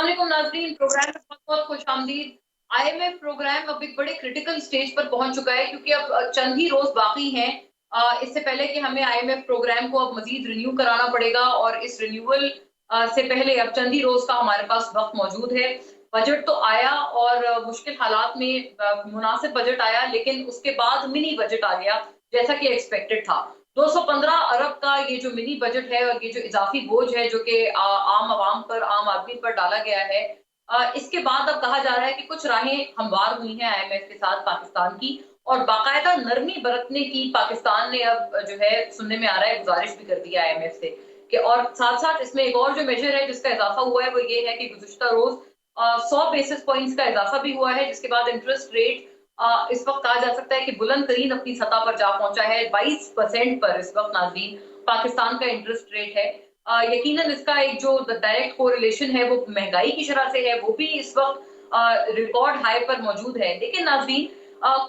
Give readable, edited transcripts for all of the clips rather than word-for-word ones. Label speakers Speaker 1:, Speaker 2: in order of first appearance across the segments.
Speaker 1: अस्सलामुअलैकुम नाज़रीन, प्रोग्राम में बहुत-बहुत खुशामदीद। आईएमएफ प्रोग्राम अब एक बड़े क्रिटिकल स्टेज पर पहुंच चुका है क्योंकि अब चंद ही रोज बाकी हैं इससे पहले कि हमें आईएमएफ प्रोग्राम को अब मजीद रिन्यू कराना पड़ेगा और इस रिन्यूअल से पहले अब चंद ही रोज का हमारे पास वक्त मौजूद है। बजट तो आया और मुश्किल हालात में मुनासिब बजट आया, लेकिन उसके बाद मिनी बजट आ गया जैसा कि एक्सपेक्टेड था। 215 अरब का ये जो मिनी बजट है और ये जो इजाफी बोझ है जो कि आम आवाम पर, आम आदमी पर डाला गया है, इसके बाद अब कहा जा रहा है कि कुछ राहें हमवार हुई हैं आईएमएफ के साथ पाकिस्तान की और बाकायदा नरमी बरतने की पाकिस्तान ने अब जो है सुनने में आ रहा है, गुजारिश भी कर दी है आईएमएफ से कि और साथ-साथ इसमें एक और जो मेजर है जिसका इजाफा हुआ है वो ये है कि गुज़िश्ता रोज 100 बेसिस पॉइंट्स का इजाफा भी हुआ है, जिसके बाद इंटरेस्ट रेट इस वक्त कहा जा सकता है कि बुलंद तरीन अपनी सतह पर जा पहुंचा है। 22% पर इस वक्त नाज़रीन पाकिस्तान का इंटरेस्ट रेट है। यकीनन इसका एक जो डायरेक्ट कोरिलेशन है वो महंगाई की शरह से है, वो भी इस वक्त रिकॉर्ड हाई पर मौजूद है। लेकिन नाज़रीन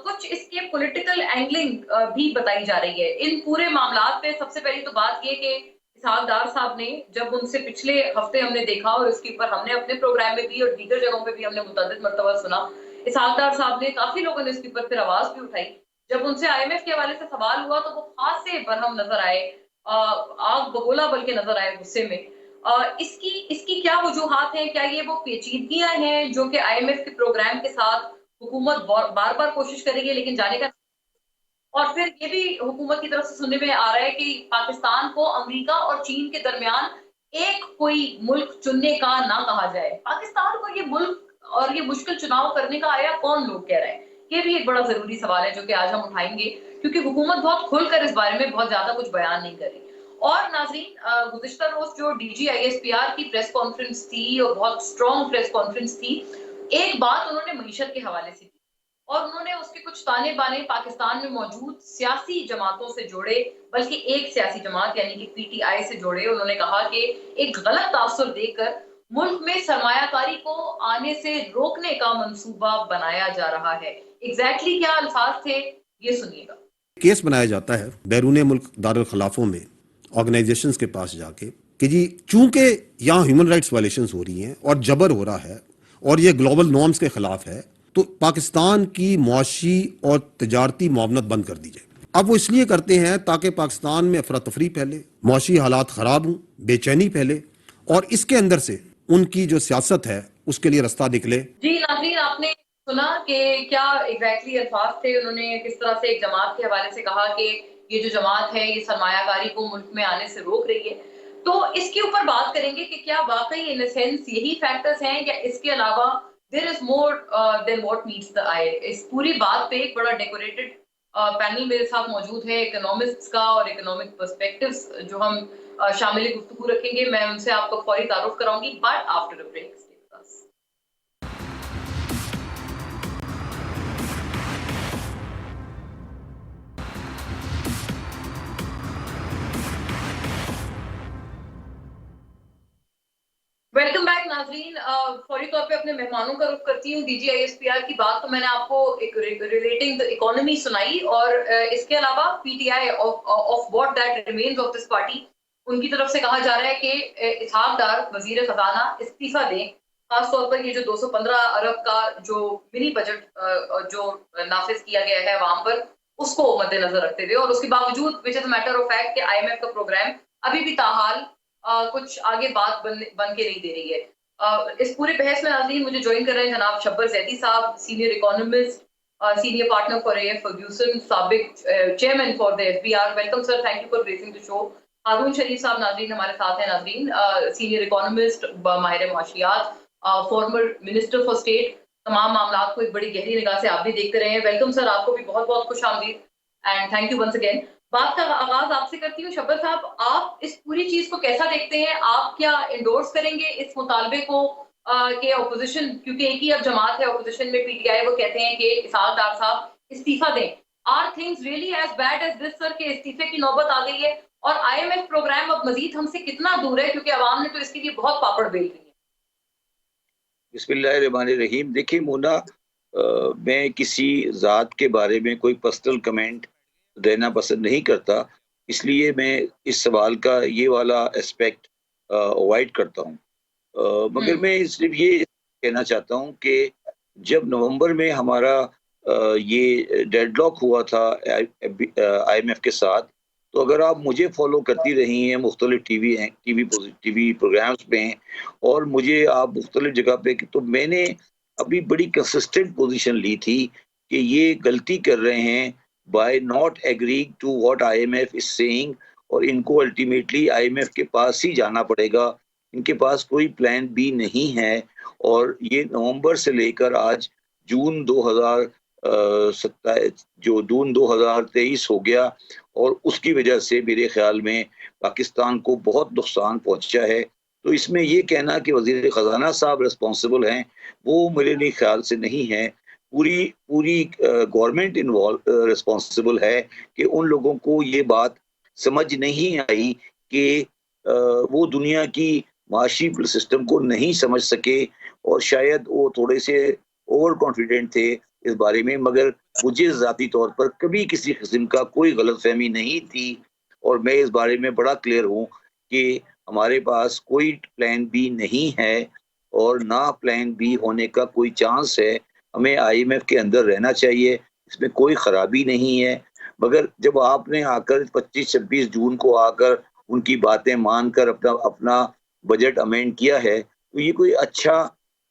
Speaker 1: कुछ इसके पॉलिटिकल एंगलिंग भी बताई जा रही है। इन पूरे मामलात पे सबसे पहली तो बात ये कि इसहाक डार साहब ने, जब उनसे पिछले हफ्ते हमने देखा और इसके ऊपर हमने अपने प्रोग्राम में भी और दीगर जगहों पे भी हमने मुतअद्दिद मर्तबा सुना, इसहाक डार साहब ने, काफी लोगों ने इसके ऊपर फिर आवाज भी उठाई। जब उनसे आईएमएफ के हवाले से सवाल हुआ तो वो खासे बरहम नजर आए, आग बगोला बल्कि नजर आए गुस्से में। इसकी इसकी क्या वजूहात हैं? क्या ये वो पेचीदगियां हैं जो कि आईएमएफ के प्रोग्राम के साथ हुकूमत बार बार कोशिश करेगी लेकिन जाने का, और फिर ये भी हुकूमत की तरफ से सुनने में आ रहा है कि पाकिस्तान को अमेरिका और चीन के दरमियान एक कोई मुल्क चुनने का ना कहा जाए। पाकिस्तान को ये मुल्क और ये मुश्किल चुनाव करने का आया कौन लोग कह रहे हैं? ये भी एक बड़ा ज़रूरी सवाल है जो कि आज हम उठाएँगे, क्योंकि हुकूमत बहुत खुलकर इस बारे में बहुत ज़्यादा कुछ बयान नहीं कर रही। और नाज़रीन, गुज़िश्ता रोज़ जो डीजी आईएसपीआर की प्रेस कॉन्फ्रेंस थी और बहुत स्ट्रॉन्ग प्रेस कॉन्फ्रेंस थी, एक बात उन्होंने मईशत के हवाले से की और उन्होंने उसके कुछ ताने-बाने पाकिस्तान में मौजूद सियासी जमातों से जोड़े, बल्कि एक सियासी जमात यानी कि पीटीआई से जोड़े। उन्होंने कहा कि एक गलत तासुर देकर मुल्क में सरमायाकारी को आने से रोकने का मंसूबा बनाया जा रहा है। एग्जैक्टली क्या अल्फाज थे, ये सुनिएगा।
Speaker 2: केस बनाया जाता है बैरूने मुल्क दारुल खिलाफों में ऑर्गेनाइजेशंस के पास जाके कि जी चूंकि यहाँ ह्यूमन राइट्स वायलेशंस हो रही हैं और जबर हो रहा है और ये ग्लोबल नॉर्म्स के खिलाफ है, तो पाकिस्तान की मुआशी और तजारती मुआवनत बंद कर दी जाए। अब वो इसलिए करते हैं ताकि पाकिस्तान में अफरा तफरी फैले, मुआशी हालात खराब हों, बेचैनी फैले और इसके अंदर से उनकी जो सियासत है उसके लिए रास्ता निकले।
Speaker 1: जी नाज़रीन, आपने सुना कि क्या एग्जैक्टली अल्फाज थे, उन्होंने किस तरह से एक जमात के हवाले से कहा कि ये जो जमात है ये सरमायाकारी को मुल्क में आने से रोक रही है। तो इसके ऊपर बात करेंगे कि क्या वाकई इन सेंस यही फैक्टर्स हैं या इसके अलावा there is more than what meets the eye. इस पूरी बात पे एक बड़ा डेकोरेटेड पैनल मेरे साथ मौजूद है इकोनॉमिस्ट्स का और इकोनॉमिक पर्सपेक्टिव्स जो हम शामिल गुफ्तगू रखेंगे। मैं उनसे आपको फौरी तारुफ कराऊंगी but after a break. Welcome back नाजरीन, फौरी तौर पे अपने मेहमानों का रुख करती हूँ। डीजी आईएसपीआर की बात तो मैंने आपको एक रिलेटिंग द इकोनॉमी सुनाई और इसके अलावा PTI of what that remains of this party, उनकी तरफ से कहा जा रहा है कि इसहाक डार वजीर खजाना इस्तीफा दें, खासतौर पर ये जो 215 अरब का जो मिनी बजट जो नाफिज किया गया है अवाम पर, उसको मद्देनजर रखते हुए और उसके बावजूद which is matter of fact कि आईएमएफ का प्रोग्राम अभी भी ताहाल कुछ आगे बात बन के नहीं दे रही है। इस पूरे बहस में नाज़रीन मुझे ज्वाइन कर रहे हैं जनाब Shabbar Zaidi sahab, senior economist, senior partner for AF Ferguson, साबिक chairman for the FBR. Welcome sir, thank you for gracing the show. Haroon Sharif sahab नाज़रीन हमारे साथ हैं नाज़रीन, सीनियर इकोनॉमिस्ट, माहिर मुआशियात, फॉर्मर मिनिस्टर फॉर स्टेट। तमाम मामलात को एक बड़ी गहरी निगाह से आप भी देखते रहे हैं। वेलकम सर, आपको भी बहुत बहुत खुश आमदीद and thank you once again. बात का आगाज आपसे करती हूँ शब्बर साहब, आप इस पूरी चीज को कैसा देखते हैं? आप क्या इंडोर्स करेंगे इस मुतालबे को कि ऑपोजिशन, क्योंकि एक ही अब जमात है ऑपोजिशन में पीटीआई, वो कहते हैं कि इसहाक डार साहब इस्तीफा दें। Are things really as bad as this sir के इस्तीफे की नौबत आ गई है? और आईएमएफ प्रोग्राम अब मजीद हमसे कितना दूर है, क्योंकि अवाम ने तो इसके लिए बहुत पापड़ बेल दी है।
Speaker 3: बिस्मिल्लाहिर्रहमानिर्रहीम। देखिए मोना, मैं किसी ज़ात के बारे में कोई पर्सनल कमेंट देना पसंद नहीं करता, इसलिए मैं इस सवाल का ये वाला एस्पेक्ट अवॉइड करता हूँ। मगर मैं सिर्फ ये कहना चाहता हूँ कि जब नवंबर में हमारा ये डेडलॉक हुआ था IMF के साथ, तो अगर आप मुझे फॉलो करती रही हैं मुख्तलिफ टीवी प्रोग्राम्स में, और मुझे आप मुख्तलिफ जगह पे, तो मैंने अभी बड़ी कंसिस्टेंट पोजीशन ली थी कि ये गलती कर रहे हैं by not agreeing to what IMF is saying, और इनको अल्टीमेटली IMF के पास ही जाना पड़ेगा, इनके पास कोई प्लान बी नहीं है। और ये नवंबर से लेकर आज जून 2027, जो जून 2023 हो गया, और उसकी वजह से मेरे ख्याल में पाकिस्तान को बहुत नुकसान पहुंचा है। तो इसमें ये कहना कि वजीर खजाना साहब रिस्पॉन्सिबल हैं, वो मेरे लिए ख्याल से नहीं है। पूरी पूरी गवर्नमेंट इन्वॉल्व रिस्पॉन्सिबल है कि उन लोगों को ये बात समझ नहीं आई कि वो दुनिया की माशी सिस्टम को नहीं समझ सके, और शायद वो थोड़े से ओवर कॉन्फिडेंट थे इस बारे में। मगर मुझे ज़ाती तौर पर कभी किसी किस्म का कोई गलतफहमी नहीं थी, और मैं इस बारे में बड़ा क्लियर हूँ कि हमारे पास कोई प्लान बी नहीं है, और ना प्लान बी होने का कोई चांस है। हमें IMF के अंदर रहना चाहिए, इसमें कोई खराबी नहीं है। मगर जब आपने आकर 25-26 जून को आकर उनकी बातें मानकर अपना अपना बजट अमेंड किया है, तो ये कोई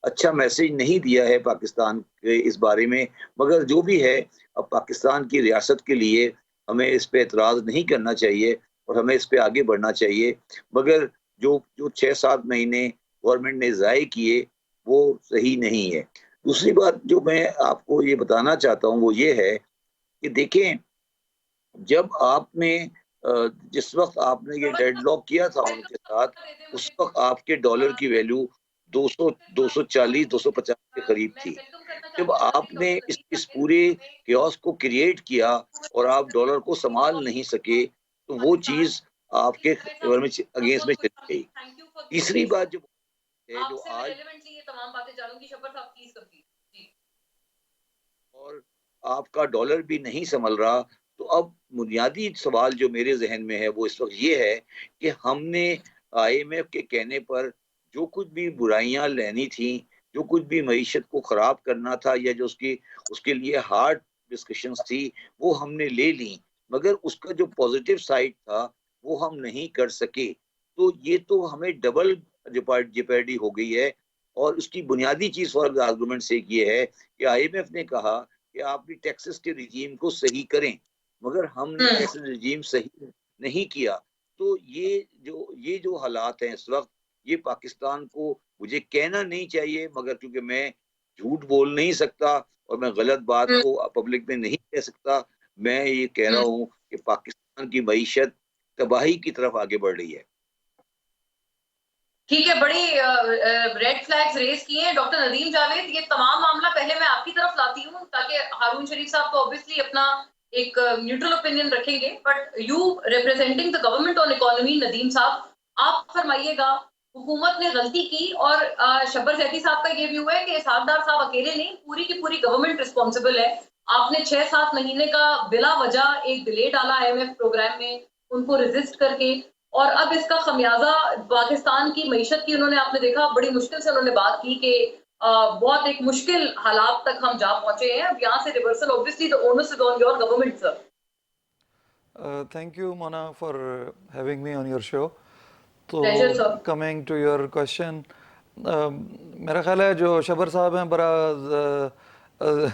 Speaker 3: अच्छा मैसेज नहीं दिया है पाकिस्तान के इस बारे में। मगर जो भी है, अब पाकिस्तान की रियासत के लिए हमें इस पे एतराज़ नहीं करना चाहिए, और हमें इस पे आगे बढ़ना चाहिए। मगर जो जो 6-7 महीने गवर्नमेंट ने ज़ाये किए, वो सही नहीं है। दूसरी बात जो मैं आपको ये बताना चाहता हूँ वो ये है कि देखें, जब आपने जिस वक्त आपने ये डेडलॉक किया था उनके साथ, उस वक्त आपके डॉलर की वैल्यू 200 240 250 के करीब थी। जब आपने इस पूरे chaos को क्रिएट किया और आप डॉलर को संभाल नहीं सके, तो वो चीज आपके फेवर में अगेंस्ट में चली गई। तीसरी बात जो है, जो
Speaker 1: आपसे मैं
Speaker 3: आज
Speaker 1: रेलेवेंटली ये तमाम बातें जानूंगी। शब्बर साहब प्लीज कंप्लीट जी।
Speaker 3: और आपका डॉलर भी नहीं संभल रहा, तो अब बुनियादी सवाल जो मेरे जहन में है वो इस वक्त ये है कि हमने IMF के कहने पर जो कुछ भी बुराइयां लेनी थी, जो कुछ भी मईशत को खराब करना था, या जो उसके लिए हार्ड डिस्कशंस थी, वो हमने ले ली। मगर उसका जो पॉजिटिव साइड था वो हम नहीं कर सके। तो ये तो हमें डबल जेपर्डी हो गई है। और उसकी बुनियादी चीज फॉर आर्गुमेंट से ये है कि IMF ने कहा कि आप भी टैक्सेस के रिजीम को सही करें, मगर हमने टैक्सेस रिजीम सही नहीं किया। तो ये जो हालात हैं इस वक्त, ये पाकिस्तान को, मुझे कहना नहीं चाहिए, मगर क्योंकि मैं झूठ बोल नहीं सकता और मैं गलत बात को पब्लिक में नहीं कह सकता, मैं ये कह रहा हूँ कि पाकिस्तान की मईशत तबाही की तरफ आगे बढ़ रही है।
Speaker 1: ठीक है, बड़ी रेड फ्लैग्स रेज किए हैं डॉक्टर नदीम जावेद। ये तमाम मामला पहले मैं आपकी तरफ लाती हूँ, ताकि हारून शरीफ साहब तो ऑब्वियसली अपना एक न्यूट्रल ओपिनियन रखेंगे, but you representing the government on economy, Nadeem साहब, आप फरमाइएगा। हुकूमत ने गलती की, और शब्बर जैदी साहब का ये व्यू है कि इसहाकदार साहब अकेले नहीं, पूरी की पूरी गवर्नमेंट रिस्पॉन्सिबल है। आपने 6-7 महीने का बिला वजह एक डिले डाला IMF प्रोग्राम में, उनको रेजिस्ट करके, और अब इसका खमियाजा पाकिस्तान की मईशत की, उन्होंने, आपने देखा बड़ी मुश्किल से उन्होंने बात की कि बहुत एक मुश्किल हालात तक हम जा पहुंचे हैं। अब यहाँ से reversal, obviously the onus is on your government sir.
Speaker 4: Thank you, Mona, for having me on your show.
Speaker 1: Pleasure,
Speaker 4: तो
Speaker 1: sir.
Speaker 4: Coming to your question, मेरा ख्याल है जो शबर साहब हैं बड़ा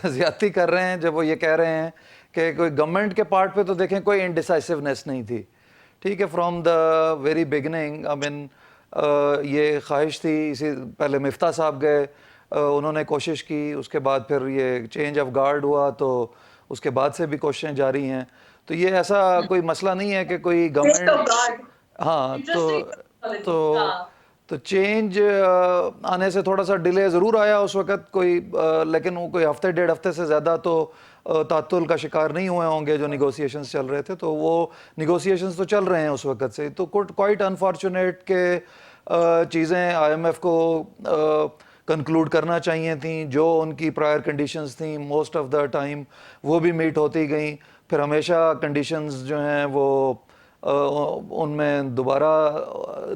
Speaker 4: ज़्यादती कर रहे हैं जब वो ये कह रहे हैं कि कोई गवर्नमेंट के पार्ट पे तो देखें कोई इनडिसाइसिवनेस नहीं थी। ठीक है, from the very beginning, I mean ये ख्वाहिश थी, इसी पहले मिफ्ता साहब गए, उन्होंने कोशिश की, उसके बाद फिर ये चेंज ऑफ गार्ड हुआ, तो उसके बाद से भी कोशिशें जारी हैं। तो ये ऐसा कोई मसला नहीं है कि कोई गवर्नमेंट, हाँ, तो चेंज आने से थोड़ा सा डिले ज़रूर आया उस वक़्त कोई, लेकिन वो कोई हफ्ते 1.5 हफ्ते से ज़्यादा तो तातुल का शिकार नहीं हुए होंगे जो निगोशिएशंस चल रहे थे। तो वो निगोशिएशंस तो चल रहे हैं उस वक़्त से। तो क्वाइट अनफॉर्चुनेट के चीज़ें IMF को कंक्लूड करना चाहिए थी, जो उनकी प्रायर कंडीशंस थी मोस्ट ऑफ द टाइम वो भी मीट होती गई। फिर हमेशा कंडीशंस जो हैं वो उनमें दोबारा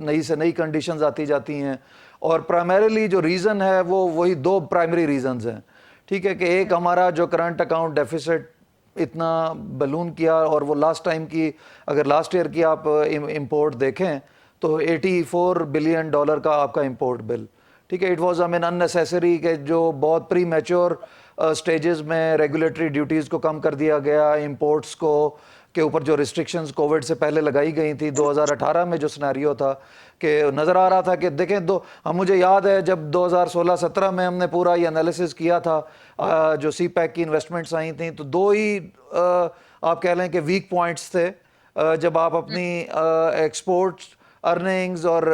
Speaker 4: नई से नई कंडीशंस आती जाती हैं, और प्राइमरीली जो रीज़न है वो वही दो प्राइमरी रीजंस हैं, ठीक है, कि एक हमारा जो करंट अकाउंट डेफिसिट इतना बलून किया, और वो लास्ट टाइम की अगर लास्ट ईयर की आप इंपोर्ट देखें तो $84 बिलियन का आपका इंपोर्ट बिल, ठीक है। It was I mean unnecessary के जो बहुत प्री मैच्योर स्टेजेस में रेगुलेटरी ड्यूटीज़ को कम कर दिया गया, इंपोर्ट्स को के ऊपर जो रिस्ट्रिक्शंस कोविड से पहले लगाई गई थी 2018 में जो सिनेरियो था कि नज़र आ रहा था कि देखें मुझे याद है जब 2016-17 में हमने पूरा ये एनालिसिस किया था, जो सी पैक की इन्वेस्टमेंट्स आई थी, तो दो ही आप कह लें कि वीक पॉइंट्स थे। जब आप अपनी एक्सपोर्ट्स अर्निंग्स और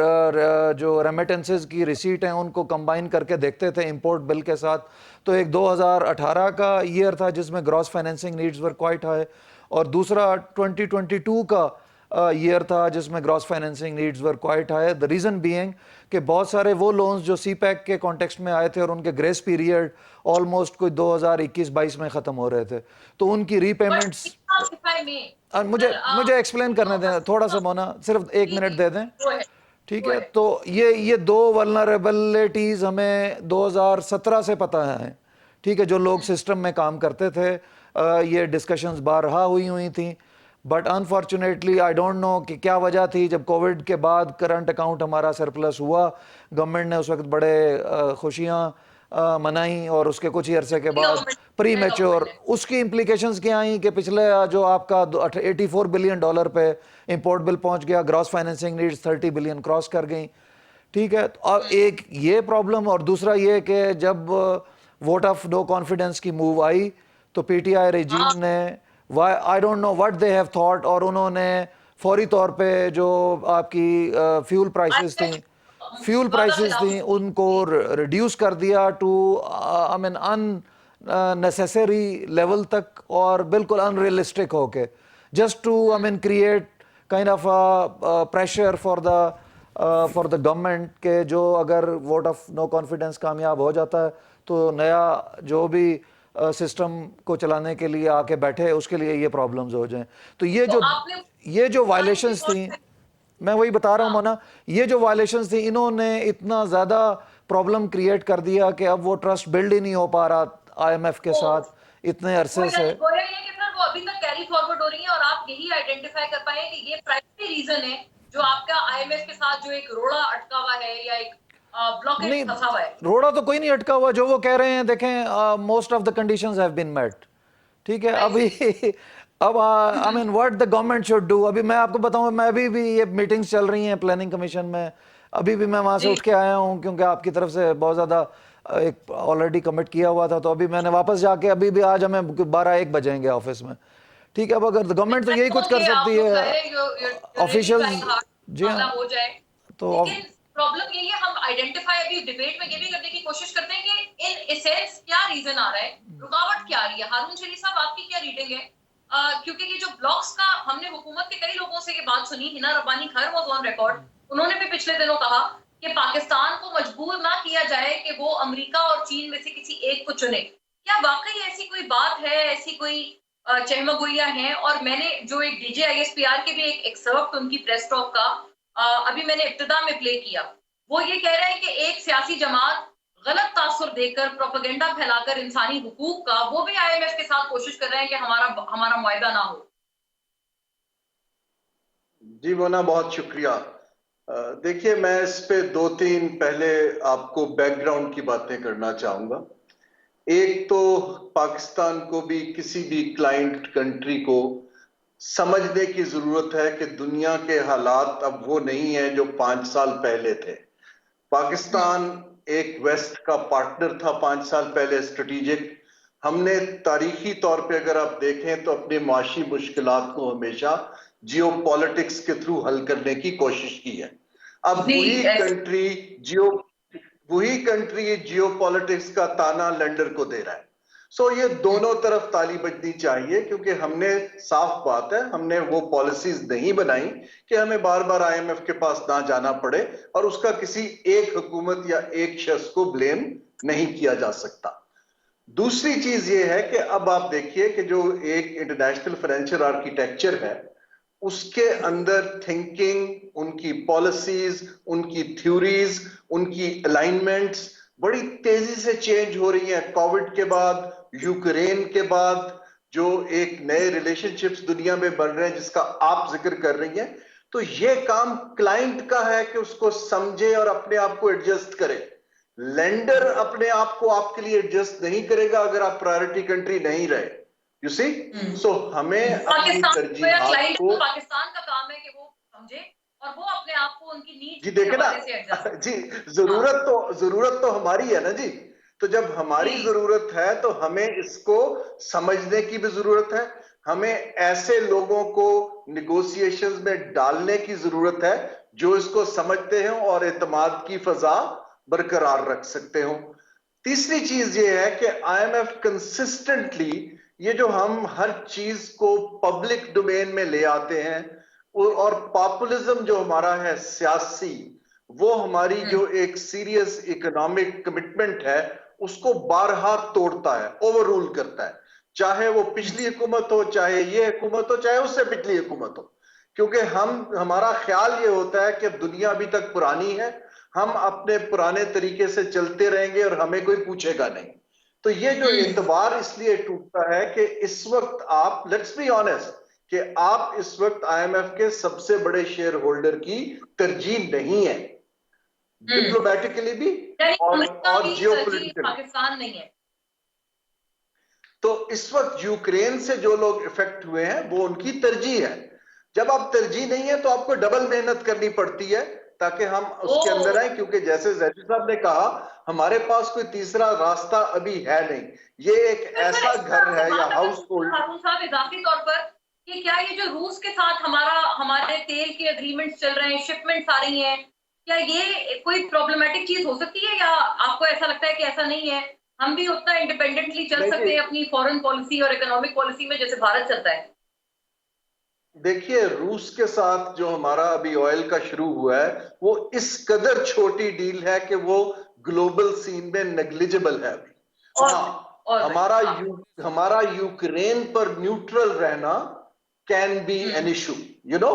Speaker 4: जो रेमिटेंसेस की रिसीट हैं उनको कंबाइन करके देखते थे इंपोर्ट बिल के साथ, तो एक 2018 का ईयर था जिसमें gross financing needs were quite high, और दूसरा 2022 का ईयर था जिसमें gross financing needs were quite high. The reason being कि बहुत सारे वो लोन्स जो सी पैक के कॉन्टेक्स्ट में आए थे और उनके ग्रेस पीरियड ऑलमोस्ट कोई 2021-22 में ख़त्म हो रहे थे, तो उनकी रीपेमेंट्स मुझे एक्सप्लेन करने दें थोड़ा सा, मोना सिर्फ 1 मिनट दे दें, ठीक है। तो ये दो वल्नरेबिलिटीज़ हमें 2017 से पता है, ठीक है, जो लोग सिस्टम में काम करते थे, ये डिस्कशंस बारहा हुई थी, but unfortunately I don't know कि क्या वजह थी। जब कोविड के बाद करंट अकाउंट हमारा सरप्लस हुआ, गवर्नमेंट ने उस वक्त बड़े खुशियाँ मनाई, और उसके कुछ ही अरसे के बाद प्री मैच्योर उसकी इम्प्लीकेशंस क्या आई कि पिछले जो आपका $84 बिलियन पे इंपोर्ट बिल पहुंच गया, gross financing needs 30 billion cross कर गई, ठीक है। तो अब एक ये प्रॉब्लम, और दूसरा ये कि जब वोट ऑफ नो कॉन्फिडेंस की मूव आई तो पीटीआई रेजिम ने I don't know what they have thought, और उन्होंने फौरी तौर पे जो आपकी फ्यूल प्राइसेस थी उनको रिड्यूस कर दिया to I mean unnecessary level तक, और बिल्कुल अनरियलिस्टिक होके, just to I mean create kind of pressure for the government के जो अगर वोट ऑफ नो कॉन्फिडेंस कामयाब हो जाता है तो नया जो भी सिस्टम को चलाने के लिए आके बैठे उसके लिए ये प्रॉब्लम्स हो जाएं। तो ये जो वायलेशंस थी, मैं वही बता रहा हूँ मोना, ये जो वायलेशंस थी इन्होंने इतना ज़्यादा प्रॉब्लम क्रिएट कर दिया कि अब वो ट्रस्ट बिल्ड ही नहीं हो पा रहा आईएमएफ के साथ इतने अरसे से।
Speaker 1: वो अभी तक कैरी फॉरवर्ड हो रही है, और आप यही आइडेंटिफाई कर पाए कि ये प्राइमरी रीजन है जो आपका आईएमएफ के साथ जो एक रोड़ा अटका हुआ है या एक ब्लॉकेज फंसा हुआ है।
Speaker 4: रोड़ा तो कोई नहीं अटका हुआ, जो वो कह रहे हैं देखें most of the conditions have been met, ठीक है। अभी अब I mean what the government should do, अभी मैं आपको बताऊं, मैं अभी भी ये मीटिंग्स चल रही हैं प्लानिंग कमीशन में, अभी भी मैं वहां से उठ के आया हूं क्योंकि आपकी तरफ से बहुत ज़्यादा एक ऑलरेडी कमिट किया हुआ था, तो अभी मैंने वापस जाके अभी भी आज हमें 12-1 बजेंगे ऑफिस में, ठीक है। अब अगर गवर्नमेंट तो यही कुछ कर सकती है ऑफिशियल, जी हाँ,
Speaker 1: तो प्रॉब्लम यही है, हम आइडेंटिफाई अभी डिबेट में ये भी करने की कोशिश करते हैं कि इन एसेंस क्या रीजन आ रहा है, रुकावट क्या आ रही है। हारून शरीफ साहब, आपकी क्या रीडिंग है? क्योंकि ये जो ब्लॉक्स का हमने हुकूमत के कई लोगों से ये बात सुनी, हिना रब्बानी खैर वाज ऑन रिकॉर्ड, उन्होंने भी पिछले दिनों कहा कि पाकिस्तान को मजबूर ना किया जाए कि वो अमेरिका और चीन में से किसी एक को चुने। क्या वाकई ऐसी कोई बात है, ऐसी कोई चहमगोइयां हैं? और मैंने जो एक DJISPR के भी एक एक्सर्प्ट उनकी प्रेस टॉक का अभी मैंने इब्तिदा में प्ले किया, वो ये कह रहे हैं कि एक सियासी जमात गलत तासुर देकर, प्रोपेगेंडा फैलाकर इंसानी हुकूक का, वो भी आईएमएफ के साथ कोशिश कर रहे हैं कि हमारा मुआहदा ना हो।
Speaker 5: जी मोना, बहुत शुक्रिया। देखिए, मैं इस पे 2-3 पहले आपको बैकग्राउंड की बातें करना चाहूंगा। एक तो पाकिस्तान को भी, किसी भी क्लाइंट कंट्री को समझने की जरूरत है कि दुनिया के हालात अब वो नहीं है जो 5 साल पहले थे। पाकिस्तान एक वेस्ट का पार्टनर था 5 साल पहले, स्ट्रेटेजिक। हमने तारीखी तौर पे अगर आप देखें तो अपने माशी मुश्किलात को हमेशा जियोपॉलिटिक्स के थ्रू हल करने की कोशिश की है। अब वही कंट्री जियोपॉलिटिक्स का ताना लंडर को दे रहा है। सो ये दोनों तरफ ताली बजनी चाहिए, क्योंकि हमने, साफ बात है, हमने वो पॉलिसीज नहीं बनाई कि हमें बार बार आईएमएफ के पास ना जाना पड़े, और उसका किसी एक हुकूमत या एक शख्स को ब्लेम नहीं किया जा सकता। दूसरी चीज ये है कि अब आप देखिए कि जो एक इंटरनेशनल फाइनेंशियल आर्किटेक्चर है उसके अंदर थिंकिंग, उनकी पॉलिसीज, उनकी थ्योरीज, उनकी अलाइनमेंट्स बड़ी तेजी से चेंज हो रही है। कोविड के बाद, यूक्रेन के बाद जो एक नए रिलेशनशिप्स दुनिया में बन रहे हैं जिसका आप जिक्र कर रही हैं, तो ये काम क्लाइंट का है कि उसको समझे और अपने आप को एडजस्ट करे। लेंडर अपने आप को आपके लिए एडजस्ट नहीं करेगा अगर आप प्रायोरिटी कंट्री नहीं रहे। यू सी, सो हमें अपनी तरजीहात को,
Speaker 1: पाकिस्तान का काम है कि वो समझे और वो अपने आप को उनकी नीड्स
Speaker 5: जी देखे ना
Speaker 1: से एडजस्ट।
Speaker 5: जी, जरूरत तो हमारी है ना जी। तो जब हमारी जरूरत है तो हमें इसको समझने की भी जरूरत है। हमें ऐसे लोगों को निगोशिएशंस में डालने की जरूरत है जो इसको समझते हैं और एतमाद की फजा बरकरार रख सकते हो। तीसरी चीज ये है कि आईएमएफ कंसिस्टेंटली ये जो हम हर चीज को पब्लिक डोमेन में ले आते हैं और पॉपुलिज्म जो हमारा है सियासी, वो हमारी जो एक सीरियस इकोनॉमिक कमिटमेंट है उसको बारहा तोड़ता है, ओवर रूल करता है। चाहे वो पिछली हुकूमत हो, चाहे ये हुकूमत हो, चाहे उससे पिछली हुकूमत हो। क्योंकि हमारा ख्याल ये होता है कि दुनिया अभी तक पुरानी है, हम अपने पुराने तरीके से चलते रहेंगे और हमें कोई पूछेगा नहीं। तो ये जो एतबार इसलिए टूटता है कि इस वक्त आप, लेट्स बी ऑनेस्ट, कि आप इस वक्त आईएमएफ के सबसे बड़े शेयर होल्डर की तरजीह नहीं है, डिप्लोमेटिकली भी और जियोपॉलिटिकली
Speaker 1: पाकिस्तान नहीं है।
Speaker 5: तो इस वक्त यूक्रेन से जो लोग इफेक्ट हुए हैं वो उनकी तरजीह है। जब आप तरजीह नहीं है तो आपको डबल मेहनत करनी पड़ती है ताकि हम उसके अंदर आए, क्योंकि जैसे जैदी साहब ने कहा हमारे पास कोई तीसरा रास्ता अभी है नहीं। ये एक ऐसा घर है या हाउस होल्ड।
Speaker 1: हारून साहब, इजाफी तौर पर कि क्या ये जो रूस के साथ हमारे तेल के एग्रीमेंट्स चल रहे हैं, शिपमेंट्स आ रही हैं, क्या ये कोई प्रॉब्लमेटिक चीज हो सकती है या आपको ऐसा लगता है कि ऐसा नहीं है, हम भी उतना इंडिपेंडेंटली चल सकते हैं अपनी फॉरेन पॉलिसी और इकोनॉमिक पॉलिसी में जैसे भारत चलता है?
Speaker 5: देखिए, रूस के साथ जो हमारा अभी ऑयल का शुरू हुआ है वो इस कदर छोटी डील है कि वो ग्लोबल सीन में नेग्लिजिबल है अभी। हमारा यूक्रेन पर न्यूट्रल रहना can be an issue, you know,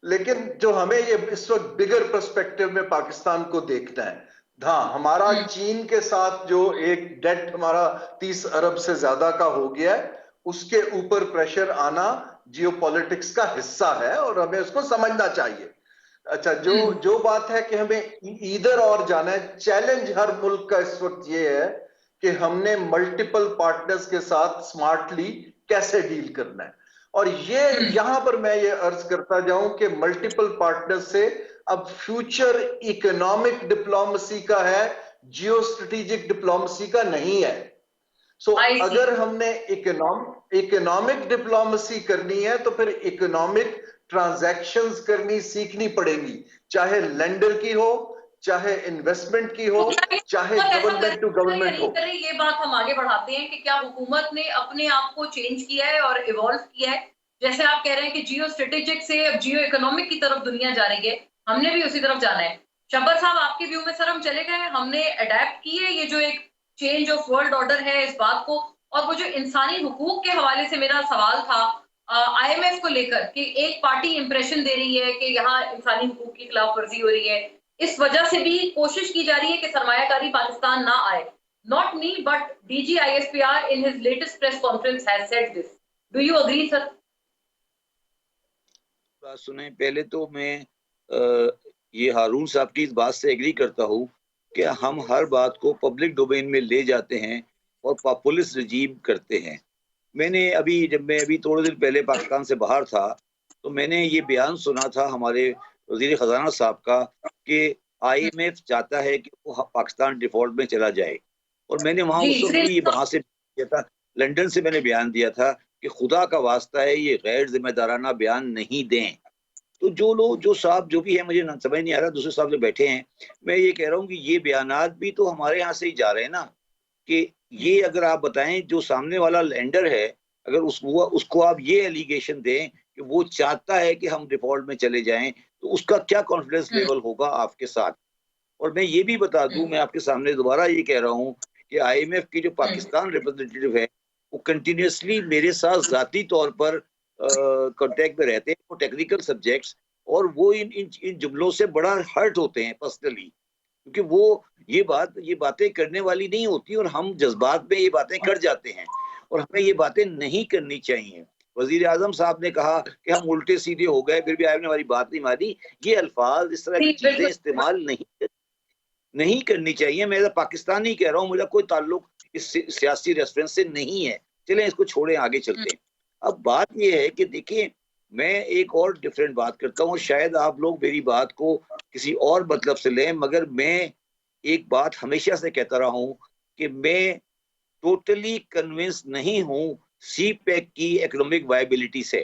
Speaker 5: लेकिन जो हमें ये इस वक्त बिगर पर्सपेक्टिव में पाकिस्तान को देखना है। हाँ, हमारा चीन के साथ जो एक डेट हमारा 30 अरब से ज्यादा का हो गया है, उसके ऊपर प्रेशर आना जियोपॉलिटिक्स का हिस्सा है और हमें उसको समझना चाहिए। अच्छा, जो बात है कि हमें इधर और जाना है, चैलेंज हर मुल्क का इस वक्त ये है कि हमने मल्टीपल पार्टनर्स के साथ स्मार्टली कैसे डील करना है। और ये यहां पर मैं ये अर्ज करता जाऊं कि मल्टीपल पार्टनर्स से अब फ्यूचर इकोनॉमिक डिप्लोमेसी का है, जियो स्ट्रेटेजिक डिप्लोमेसी का नहीं है। सो अगर हमने इकोनॉमिक डिप्लोमेसी करनी है तो फिर इकोनॉमिक ट्रांजैक्शंस करनी सीखनी पड़ेगी, चाहे लेंडर की हो, चाहे इन्वेस्टमेंट की हो, चाहे गवर्नमेंट टू गवर्नमेंट हो।
Speaker 1: ये बात हम आगे बढ़ाते हैं कि क्या हुकूमत ने अपने आप को चेंज किया है और इवॉल्व किया है? जैसे आप कह रहे हैं कि जियो स्ट्रेटेजिक से अब जियो इकोनॉमिक की तरफ दुनिया जा रही है, हमने भी उसी तरफ जाना है। शब्बर साहब, आपके व्यू में सर हम चले गए, हमने अडेप्ट की है ये जो एक चेंज ऑफ वर्ल्ड ऑर्डर है इस बात को? और वो जो इंसानी हुकूक के हवाले से मेरा सवाल था आईएमएफ को लेकर कि एक पार्टी इंप्रेशन दे रही है कि यहाँ इंसानी हुकूक की खिलाफ वर्जी हो रही है, इस वजह से भी कोशिश की जा रही है कि सरमायाकारी पाकिस्तान ना आए। Not me but DG ISPR in his latest press conference has said this. Do you agree sir?
Speaker 3: बात सुने, पहले तो मैं ये हारून साहब की इस बात से एग्री करता हूँ कि हम हर बात को पब्लिक डोमेन में ले जाते हैं और पॉपुलिस्ट रजीम करते हैं। जब मैं अभी थोड़े दिन पहले पाकिस्तान से बाहर था तो मैंने ये बयान सुना था हमारे वजीर खजाना साहब का कि आईएमएफ चाहता है कि वो पाकिस्तान डिफॉल्ट में चला जाए। और मैंने वहां उस वक्त भी वहां से किया था, लंदन से मैंने बयान दिया था कि खुदा का वास्ता है ये गैर जिम्मेदाराना बयान नहीं दें। तो जो साहब जो भी है, मुझे समझ नहीं आ रहा, दूसरे साहब जो बैठे हैं, मैं ये कह रहा हूँ कि ये बयानात भी तो हमारे यहाँ से ही जा रहे हैं ना, कि ये अगर आप बताएं जो सामने वाला लेंडर है, अगर उसको आप ये एलिगेशन दें कि वो चाहता है कि हम डिफॉल्ट में चले जाएं, तो उसका क्या कॉन्फिडेंस लेवल होगा आपके साथ। और मैं ये भी बता दूं, मैं आपके सामने दोबारा ये कह रहा हूं कि आईएमएफ की जो पाकिस्तान रिप्रेजेंटेटिव है वो कंटिन्यूसली मेरे साथ जाती तौर पर कांटेक्ट में रहते हैं, वो टेक्निकल सब्जेक्ट्स, और वो इन जुमलों से बड़ा हर्ट होते हैं पर्सनली, क्योंकि वो ये बातें करने वाली नहीं होती और हम जज्बात में ये बातें कर जाते हैं, और हमें ये बातें नहीं करनी चाहिए। वजीर आजम साहब ने कहा कि हम उल्टे सीधे हो गए, फिर भी आपने हमारी बात नहीं मानी। ये अल्फाज, इस तरह की चीजें इस्तेमाल नहीं करनी चाहिए। मैं पाकिस्तान ही कह रहा हूँ, मेरा कोई ताल्लुक इस सियासी रेफरेंस से नहीं है। चलें इसको छोड़ें, आगे चलते हैं। अब बात यह है कि देखिए, मैं एक और डिफरेंट बात करता हूँ, शायद आप लोग मेरी बात को किसी और मतलब से लें, मगर मैं एक बात हमेशा से कहता रहा हूँ कि मैं टोटली कन्विंस नहीं हूँ सी पैक की इकोनॉमिक वायबिलिटी से।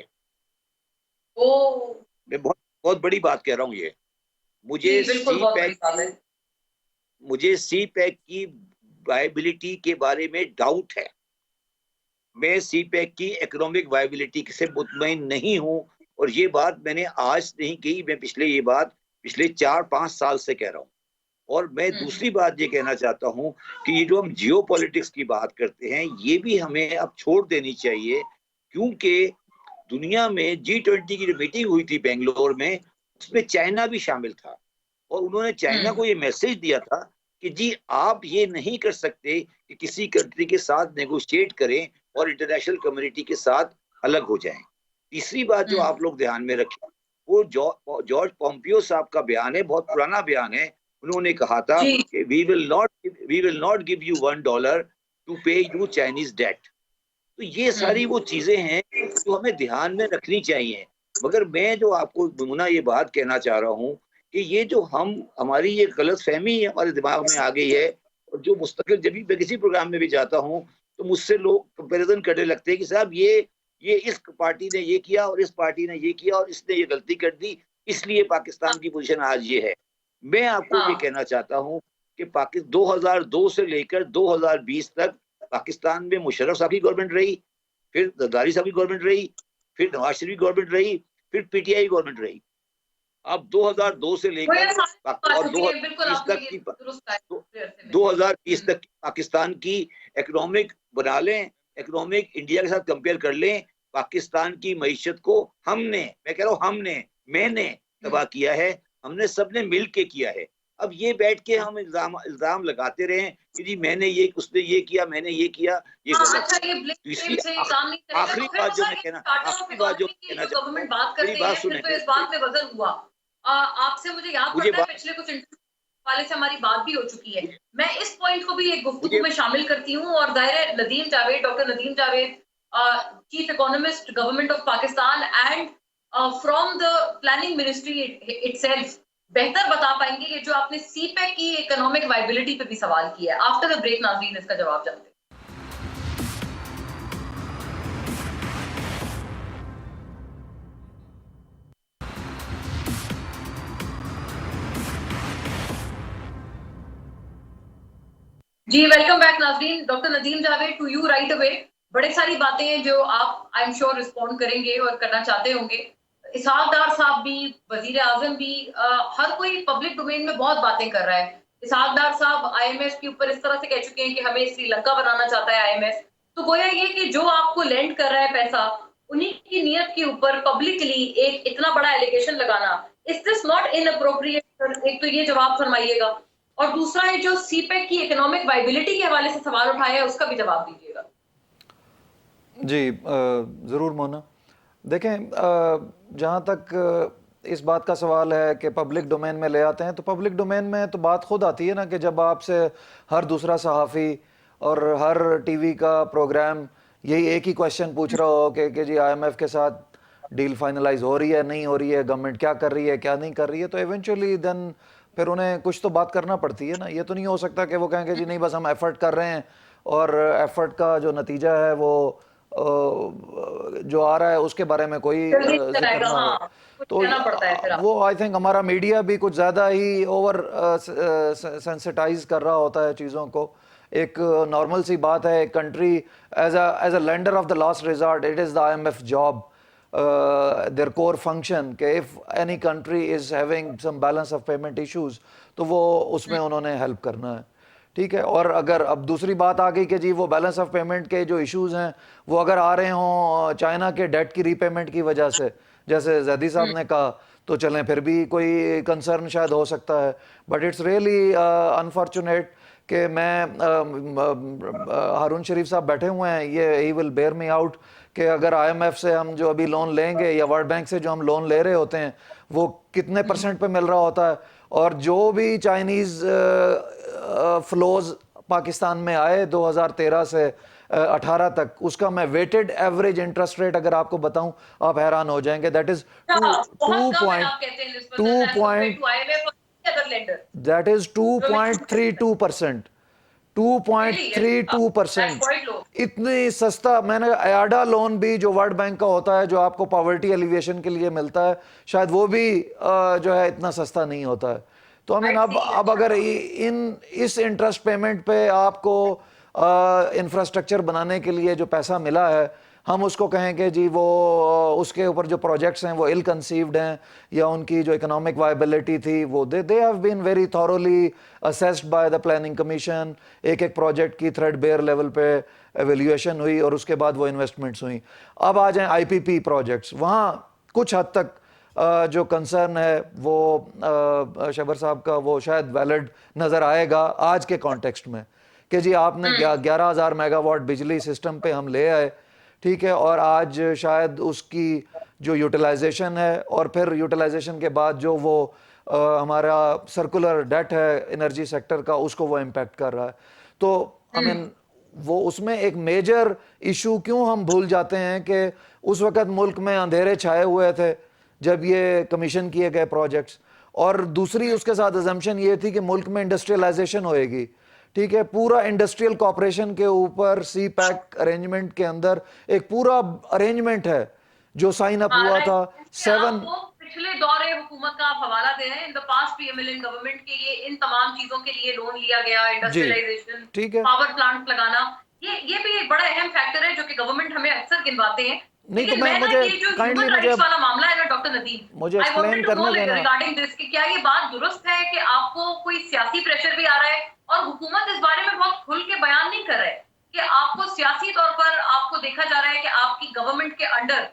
Speaker 3: मैं बहुत बहुत बड़ी बात कह रहा हूँ ये। मुझे सी पैक की वायबिलिटी के बारे में डाउट है। मैं सी पैक की इकोनॉमिक वायबिलिटी से मुतमईन नहीं हूं, और ये बात मैंने आज नहीं कही, मैं पिछले 4-5 साल से कह रहा हूं। और मैं दूसरी बात ये कहना चाहता हूं कि ये जो हम जियोपॉलिटिक्स की बात करते हैं, ये भी हमें अब छोड़ देनी चाहिए, क्योंकि दुनिया में G20 की जो मीटिंग हुई थी बेंगलोर में, उसमें चाइना भी शामिल था, और उन्होंने चाइना को ये मैसेज दिया था कि जी आप ये नहीं कर सकते कि किसी कंट्री के साथ नेगोशिएट करें और इंटरनेशनल कम्युनिटी के साथ अलग हो जाएं। तीसरी बात जो आप लोग ध्यान में रखें, वो जॉर्ज पोम्पियो साहब का बयान है, बहुत पुराना बयान है। उन्होंने कहा था कि we will not give you $1 to pay you Chinese debt. तो ये सारी वो चीजें हैं जो हमें ध्यान में रखनी चाहिए। मगर मैं जो आपको नमूना ये बात कहना चाह रहा हूँ कि ये जो हमारी ये गलत फहमी हमारे दिमाग में आ गई है, और जो मुस्तकिल जब भी मैं किसी प्रोग्राम में भी जाता हूँ तो मुझसे लोग कंपैरिजन करने लगते हैं कि साहब ये इस पार्टी ने ये किया और इस पार्टी ने ये किया और इसने ये गलती कर दी, इसलिए पाकिस्तान की पोजीशन आज ये है। मैं आपको ये कहना चाहता हूँ कि 2002 से लेकर 2020 तक पाकिस्तान में मुशर्रफ साहब की गवर्नमेंट रही, फिर जरदारी साहब की गवर्नमेंट रही, फिर नवाज शरीफ की गवर्नमेंट रही, फिर पीटीआई गवर्नमेंट रही। अब 2002 से लेकर और 2020 तक पाकिस्तान की इकोनॉमिक बना लें, इकोनॉमिक इंडिया के साथ कंपेयर कर लें। पाकिस्तान की मईशत को मैं कह रहा हूँ मैंने तबाह किया है, हमने सबने मिल के किया है। अब ये बैठ के हम इल्जाम लगाते रहे कि जी मैंने ये, उसने ये किया, मैंने ये किया, ये गलत है। आखिरी बात जो मैं कहना मेरी बात सुने,
Speaker 1: इस बात में वजन हुआ। आपसे मुझे याद पड़ता है पिछले कुछ वाले से हमारी बात भी हो चुकी है। मैं इस पॉइंट को भी एक गुफ्तगू में शामिल करती हूँ, और जाहिर है doctor Nadeem Javed, chief economist government of Pakistan and from the planning ministry itself बेहतर बता पाएंगे कि जो आपने सीपैक की इकोनॉमिक वायबिलिटी पे भी सवाल किया है। आफ्टर द ब्रेक नाज़रीन इसका जवाब जानते हैं। जी वेलकम बैक नाज़रीन। Doctor Nadeem Javed, to you right away. बड़े सारी बातें हैं जो आप आई एम श्योर रिस्पॉन्ड करेंगे और करना चाहते होंगे। इसहाक डार साहब भी, वजीर आजम भी, हर कोई पब्लिक डोमेन में बहुत बातें कर रहा है। इसहाक डार साहब आईएमएफ के ऊपर इस तरह से कह चुके हैं कि हमें श्रीलंका बनाना चाहता है आईएमएफ। तो गोया ये कि जो आपको लेंड कर रहा है पैसा, उन्हीं की नीयत के ऊपर पब्लिकली एक इतना बड़ा एलिगेशन लगाना, इज दिस नॉट इनअप्रोप्रिएट? एक तो ये जवाब फरमाइएगा, और दूसरा है जो सीपैक की इकोनॉमिक वायबिलिटी के हवाले से सवाल उठाया है, उसका भी जवाब दीजिएगा।
Speaker 4: जी ज़रूर मोना। देखें, जहाँ तक इस बात का सवाल है कि पब्लिक डोमेन में ले आते हैं, तो पब्लिक डोमेन में तो बात खुद आती है ना कि जब आपसे हर दूसरा सहाफ़ी और हर टीवी का प्रोग्राम यही एक ही क्वेश्चन पूछ रहा हो कि जी आईएमएफ के साथ डील फाइनलाइज हो रही है, नहीं हो रही है, गवर्नमेंट क्या कर रही है, क्या नहीं कर रही है, तो इवेंचुअली देन फिर उन्हें कुछ तो बात करना पड़ती है ना। ये तो नहीं हो सकता कि वो कहेंगे जी नहीं बस हम एफर्ट कर रहे हैं और एफर्ट का जो नतीजा है वो जो आ रहा है उसके बारे में कोई जिक्र ना हो। तो वो आई थिंक हमारा मीडिया भी कुछ ज़्यादा ही ओवर सेंसिटाइज कर रहा होता है चीज़ों को। एक नॉर्मल सी बात है, एक country as a lender of the last resort, it is the IMF job, their core function कि if any country is having some balance of payment issues तो वो उसमें उन्होंने हेल्प करना है। ठीक है। और अगर अब दूसरी बात आ गई कि जी वो बैलेंस ऑफ पेमेंट के जो इश्यूज हैं वो अगर आ रहे हों चाइना के डेट की रीपेमेंट की वजह से, जैसे जैदी साहब ने कहा, तो चलें फिर भी कोई कंसर्न शायद हो सकता है। बट इट्स रियली अनफॉर्चुनेट कि हारून शरीफ साहब बैठे हुए हैं, ये ही विल बेयर मी आउट कि अगर आईएमएफ से हम जो अभी लोन लेंगे या वर्ल्ड बैंक से जो हम लोन ले रहे होते हैं वो कितने परसेंट पे मिल रहा होता है, और जो भी चाइनीज़ फ्लोज पाकिस्तान में आए 2013 से 18 तक, उसका मैं वेटेड एवरेज इंटरेस्ट रेट अगर आपको बताऊं आप हैरान हो जाएंगे। दैट इज
Speaker 1: बहुत कम है आप कहते हैं निस्बतन एज कंपेयर्ड टू आईएमएफ और अदर लेंडर।
Speaker 4: That is 2.32%। 2.32%। इतनी सस्ता। मैंने आयाडा लोन भी जो वर्ल्ड बैंक का होता है, जो आपको पॉवर्टी एलिवेशन के लिए मिलता है, शायद वो भी जो है इतना सस्ता नहीं होता है। तो आई मीन अब अगर इस इंटरेस्ट पेमेंट पे आपको इंफ्रास्ट्रक्चर बनाने के लिए जो पैसा मिला है, हम उसको कहें कि जी वो उसके ऊपर जो प्रोजेक्ट्स हैं वो इल कंसीव्ड हैं, या उनकी जो इकोनॉमिक वायबिलिटी थी वो they have been very thoroughly assessed by the planning commission. एक एक प्रोजेक्ट की थ्रेड बेयर लेवल पे एवेल्यूएशन हुई और उसके बाद वो इन्वेस्टमेंट्स हुई। अब आ जाएं आईपीपी प्रोजेक्ट्स, वहाँ कुछ हद तक जो कंसर्न है वो शबर साहब का वो शायद वैलिड नज़र आएगा आज के कॉन्टेक्स्ट में कि जी आपने 11,000 मेगावाट बिजली सिस्टम पे हम ले आए, ठीक है, और आज शायद उसकी जो यूटिलाइजेशन है और फिर यूटिलाइजेशन के बाद जो वो हमारा सर्कुलर डेट है एनर्जी सेक्टर का, उसको वो इम्पैक्ट कर रहा है। तो आई मीन वो उसमें एक मेजर इशू क्यों हम भूल जाते हैं कि उस वक़्त मुल्क में अंधेरे छाए हुए थे जब ये कमीशन किए गए प्रोजेक्ट्स, और दूसरी उसके साथ अजम्पशन ये थी कि मुल्क में इंडस्ट्रियलाइजेशन होएगी, ठीक है। पूरा इंडस्ट्रियल कॉपरेशन के ऊपर सी पैक अरेंजमेंट के अंदर एक पूरा अरेंजमेंट है जो साइन अप हुआ था।
Speaker 1: पिछले दौरे हुकूमत का आप हवाला दे रहे हैं, in the past PMLN government के ये इन तमाम चीजों के लिए लोन लिया गया, इंडस्ट्रियलाइजेशन,
Speaker 4: ठीक है,
Speaker 1: पावर प्लांट लगाना, ये भी एक बड़ा अहम फैक्टर है जो कि गवर्नमेंट हमें अक्सर गिनवाते हैं।
Speaker 4: नहीं तो मैं मुझे काइंडली मुझे
Speaker 1: वाला मामला है ना डॉक्टर नदीम,
Speaker 4: मुझे एक्सप्लेन करने देना
Speaker 1: रिगार्डिंग दिस कि क्या ये बात दुरुस्त है कि आपको कोई सियासी प्रेशर भी आ रहा है और हुकूमत इस बारे में बहुत खुल के बयान नहीं कर रहा है कि आपको सियासी तौर पर आपको देखा जा रहा है कि आपकी गवर्नमेंट के अंडर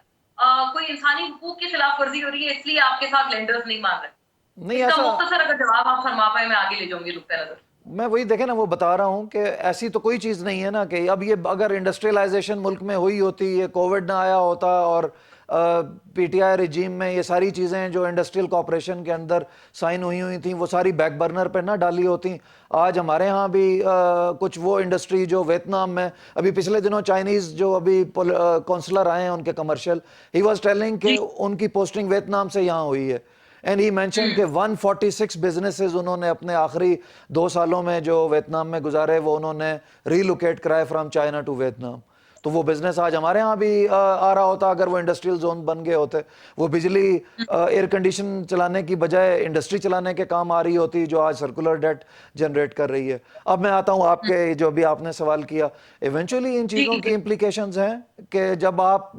Speaker 1: कोई इंसानी हुकूक की खिलाफ वर्जी हो रही है, इसलिए आपके साथ लेंडर्स नहीं मान रहे।
Speaker 4: नहीं,
Speaker 1: इसका
Speaker 4: ऐसा
Speaker 1: मुख्तसर अगर जवाब आप फरमा पाए मैं आगे ले जाऊंगी नुक्ता नजर।
Speaker 4: मैं वही देखे ना, वो बता रहा हूँ कि ऐसी तो कोई चीज़ नहीं है ना कि अब ये अगर इंडस्ट्रियलाइजेशन मुल्क में हुई होती, ये कोविड ना आया होता और पीटीआई रिजीम में ये सारी चीज़ें जो इंडस्ट्रियल कॉपरेशन के अंदर साइन हुई थी वो सारी बैक बर्नर पे ना डाली होती, आज हमारे यहाँ भी कुछ वो इंडस्ट्री जो वियतनाम में अभी पिछले दिनों चाइनीज़ जो अभी काउंसलर आए हैं उनके कमर्शियल, ही वाज टेलिंग कि उनकी पोस्टिंग वियतनाम से यहाँ हुई है। एंड ही मेंशन के 146 बिजनेसेस उन्होंने अपने आखिरी 2 सालों में जो वियतनाम में गुजारे वो उन्होंने रीलोकेट कराए फ्रॉम चाइना टू वियतनाम। तो वो बिजनेस आज हमारे यहाँ भी आ रहा होता अगर वो इंडस्ट्रियल जोन बन गए होते। वो बिजली एयर कंडीशन चलाने की बजाय इंडस्ट्री चलाने के काम आ रही होती जो आज सर्कुलर डेट जनरेट कर रही है। अब मैं आता हूँ आपके जो भी आपने सवाल किया, इवेंचुअली इन चीज़ों की इम्प्लीकेशंस हैं कि जब आप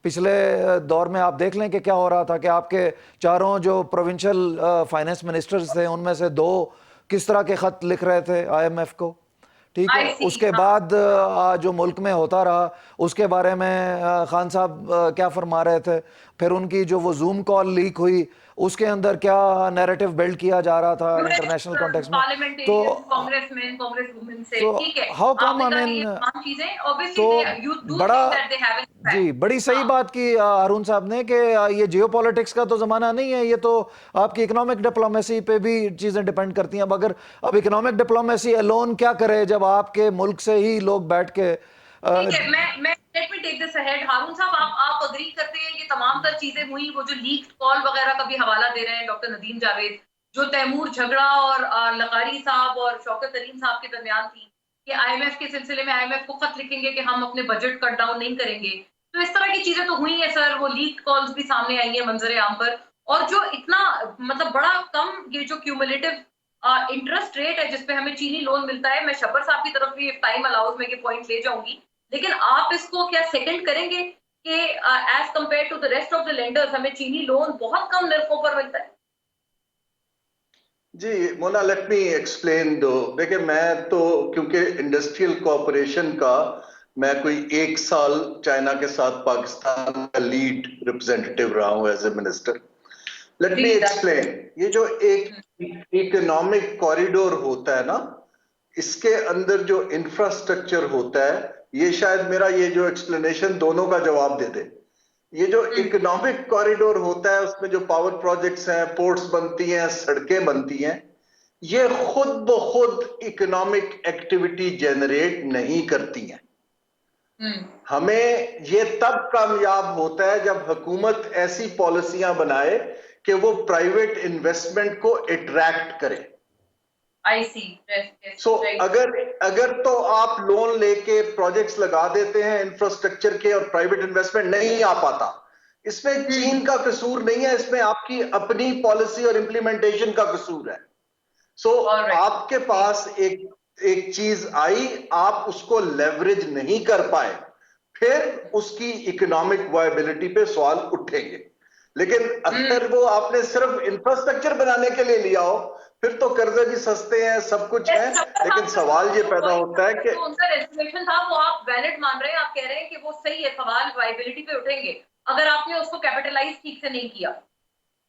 Speaker 4: पिछले दौर में आप देख लें कि क्या हो रहा था कि आपके चारों जो प्रोविंशियल फाइनेंस मिनिस्टर्स थे उनमें से 2 किस तरह के ख़त लिख रहे थे आईएमएफ को, ठीक है। उसके बाद जो मुल्क में होता रहा उसके बारे में खान साहब क्या फरमा रहे थे, फिर उनकी जो वो जूम कॉल लीक हुई उसके अंदर क्या नैरेटिव बिल्ड किया जा रहा था इंटरनेशनल कॉन्टेक्स्ट में। तो
Speaker 1: कांग्रेसमैन कांग्रेस वुमेन से, ठीक है,
Speaker 4: हाउ कम आई मीन, तो बड़ा जी बड़ी सही बात की अरुण साहब ने कि ये जियोपॉलिटिक्स का तो ज़माना नहीं है, ये तो आपकी इकोनॉमिक डिप्लोमेसी पे भी चीज़ें डिपेंड करती हैं। अब अगर अब इकोनॉमिक डिप्लोमेसी अलोन क्या करे जब आपके मुल्क से ही लोग बैठ के
Speaker 1: ठीक है, मैं let me take this ahead. Haroon sahab आप अग्री करते हैं ये तमाम तर चीजें हुई, वो जो लीक्ड कॉल वगैरह का भी हवाला दे रहे हैं डॉक्टर नदीम जावेद, जो तैमूर झगड़ा और लकारी साहब और शौकत तरीन साहब के दरमियान थी कि आईएमएफ के सिलसिले में आईएमएफ को खत लिखेंगे कि हम अपने बजट कट डाउन नहीं करेंगे, तो इस तरह की चीजें तो हुई है सर, वो लीक्ड कॉल्स भी सामने आई है मंजर आम पर। और जो इतना मतलब बड़ा कम ये जो क्यूमुलेटिव इंटरेस्ट रेट है जिसपे हमें चीनी लोन मिलता है, मैं शब्बर साहब की तरफ भी टाइम अलाउज में ये पॉइंट ले जाऊंगी, लेकिन आप इसको क्या सेकंड करेंगे कि as compare to the rest of the lenders हमें चीनी लोन बहुत कम निर्फों पर मिलता है?
Speaker 5: जी मोना, लेट मी एक्सप्लेन दो। देखिए, मैं तो क्योंकि इंडस्ट्रियल कॉरपोरेशन का मैं कोई 1 साल चाइना के साथ पाकिस्तान का लीड रिप्रेजेंटेटिव रहा हूं as a minister. Let me explain. ये जो एक इकोनॉमिक कॉरिडोर होता है ना, इसके अंदर जो इंफ्रास्ट्रक्चर होता है, ये शायद मेरा ये जो एक्सप्लेनेशन दोनों का जवाब दे दे। ये जो इकोनॉमिक कॉरिडोर होता है, उसमें जो पावर प्रोजेक्ट्स हैं, पोर्ट्स बनती हैं, सड़कें बनती हैं, ये खुद ब खुद इकोनॉमिक एक्टिविटी जनरेट नहीं करती हैं। हमें ये तब कामयाब होता है जब हुकूमत ऐसी पॉलिसियां बनाए कि वो प्राइवेट इन्वेस्टमेंट को अट्रैक्ट करे।
Speaker 1: आई सी।
Speaker 5: सो अगर तो आप लोन लेके प्रोजेक्ट्स लगा देते हैं इंफ्रास्ट्रक्चर के और प्राइवेट इन्वेस्टमेंट नहीं आ पाता, इसमें चीन का कसूर नहीं है, इसमें आपकी अपनी पॉलिसी और इंप्लीमेंटेशन का कसूर है। सो आपके पास एक चीज आई, आप उसको लेवरेज नहीं कर पाए, फिर उसकी इकोनॉमिक वायबिलिटी पे सवाल उठेंगे। लेकिन अगर वो आपने सिर्फ इंफ्रास्ट्रक्चर बनाने के लिए लिया हो, फिर तो कर्जे भी सस्ते हैं, सब कुछ है। लेकिन सवाल ये पैदा होता है कि
Speaker 1: उनका एस्टिमेशन था, वो आप वैलिड मान रहे हैं, आप कह रहे हैं कि वो सही है, सवाल वायबिलिटी पे उठेंगे अगर आपने उसको कैपिटलाइज ठीक से नहीं किया।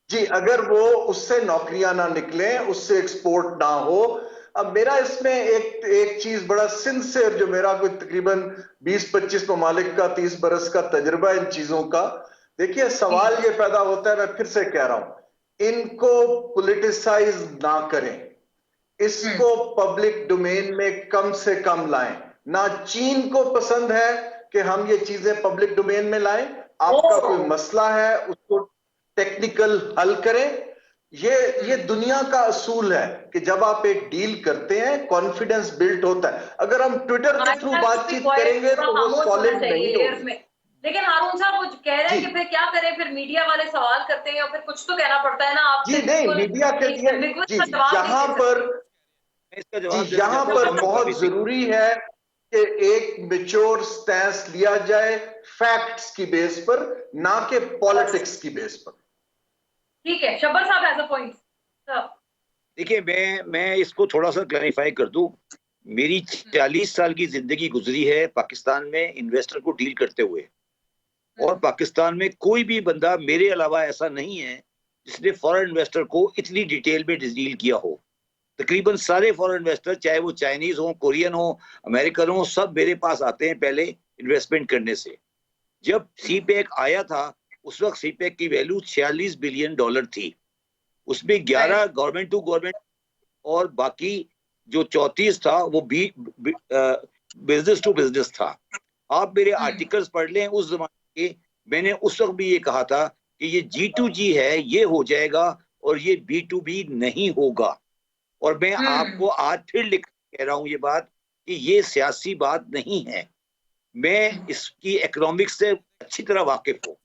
Speaker 5: जी, अगर वो उससे नौकरियां ना निकले, उससे एक्सपोर्ट ना हो। अब मेरा इसमें एक चीज बड़ा सिंसियर, जो मेरा कोई तकरीबन 20-25 ममालिक का 30 बरस का तजुर्बा इन चीजों का। देखिए, सवाल ये पैदा होता है, मैं फिर से कह रहा हूं, इनको पॉलिटिसाइज ना करें, इसको पब्लिक डोमेन में कम से कम लाएं। ना चीन को पसंद है कि हम ये चीजें पब्लिक डोमेन में लाएं। आपका कोई मसला है, उसको टेक्निकल हल करें। ये दुनिया का असूल है कि जब आप एक डील करते हैं, कॉन्फिडेंस बिल्ट होता है। अगर हम ट्विटर के थ्रू बातचीत करेंगे तो वो सॉलिड नहीं होगी।
Speaker 1: लेकिन हारून साहब वो कह रहे हैं कि फिर क्या करें, फिर मीडिया वाले सवाल करते हैं और फिर कुछ तो कहना पड़ता है ना। आप
Speaker 5: जी नहीं, मीडिया के लिए जी यहाँ पर बहुत जरूरी है कि एक मैच्योर स्टैंस लिया जाए फैक्ट्स की बेस पर, ना कि पॉलिटिक्स की बेस पर।
Speaker 1: ठीक है, शब्बर साहब एज अ पॉइंट।
Speaker 3: देखिए, मैं इसको थोड़ा सा क्लैरिफाई कर दूं। मेरी 40 साल की जिंदगी गुजरी है पाकिस्तान में इन्वेस्टर को डील करते हुए, और पाकिस्तान में कोई भी बंदा मेरे अलावा ऐसा नहीं है जिसने फॉरेन इन्वेस्टर को इतनी डिटेल में डील किया हो। तकरीबन सारे फॉरेन इन्वेस्टर, चाहे वो चाइनीज हो, कोरियन हो, अमेरिकन हो, सब मेरे पास आते हैं पहले इन्वेस्टमेंट करने से। जब सीपेक आया था, उस वक्त सीपेक की वैल्यू $46 बिलियन थी। उसमें 11 गवर्नमेंट टू गवर्नमेंट और बाकी जो 34 था वो बिजनेस टू बिजनेस था। आप मेरे आर्टिकल्स पढ़ लें उस जमाने के, मैंने उस वक्त भी ये कहा था कि ये G2G है, ये हो जाएगा और ये B2B नहीं होगा। और मैं आपको आज फिर लिख कह रहा हूं ये बात कि ये सियासी बात नहीं है। मैं इसकी इकोनॉमिक्स से अच्छी तरह वाकिफ हूँ।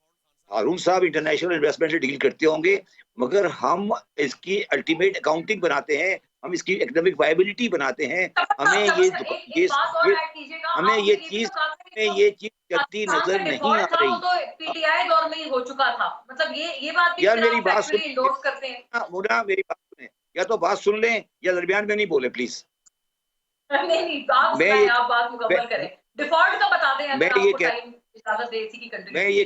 Speaker 3: हारून साहब इंटरनेशनल इन्वेस्टमेंट से डील करते होंगे, मगर हम इसकी अल्टीमेट अकाउंटिंग बनाते हैं, हम इसकी इकोनॉमिक वायबिलिटी बनाते हैं। हमें ये चीज चलती नजर नहीं आ रही।
Speaker 1: तो पीटीआई दौर में ही हो चुका था, मतलब ये बात भी
Speaker 3: यार मेरी बात
Speaker 1: इंडोर्स करते हैं।
Speaker 3: मुन्ना, मेरी बात सुने, या तो बात सुन लें या दरमियान में नहीं बोले प्लीज।
Speaker 1: नहीं, आप बात मुकम्मल करें। डिफॉल्ट का बता दें अगर आपको टाइम इजाजत दे इसी की कंटिन्यू।
Speaker 3: मैं ये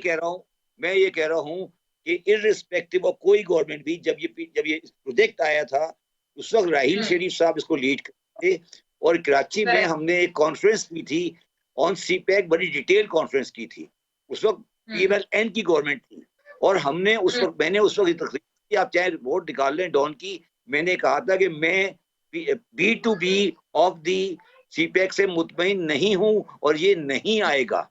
Speaker 3: कह रहा हूँ कि इररिस्पेक्टिव ऑफ कोई गवर्नमेंट भी, जब ये प्रोजेक्ट आया था उस वक्त राहील शरीफ साहब इसको लीड करते थे, और कराची में हमने एक कॉन्फ्रेंस की थी ऑन सीपेक, बड़ी डिटेल कॉन्फ्रेंस की थी। उस वक्त PMLN की गवर्नमेंट थी, और हमने उस वक्त मैंने उस वक्त तकरीर की, आप चाहे वोट निकाल लें डॉन की, मैंने कहा था कि मैं B2B ऑफ दी सीपेक से मुतमईन नहीं हूं और ये नहीं आएगा।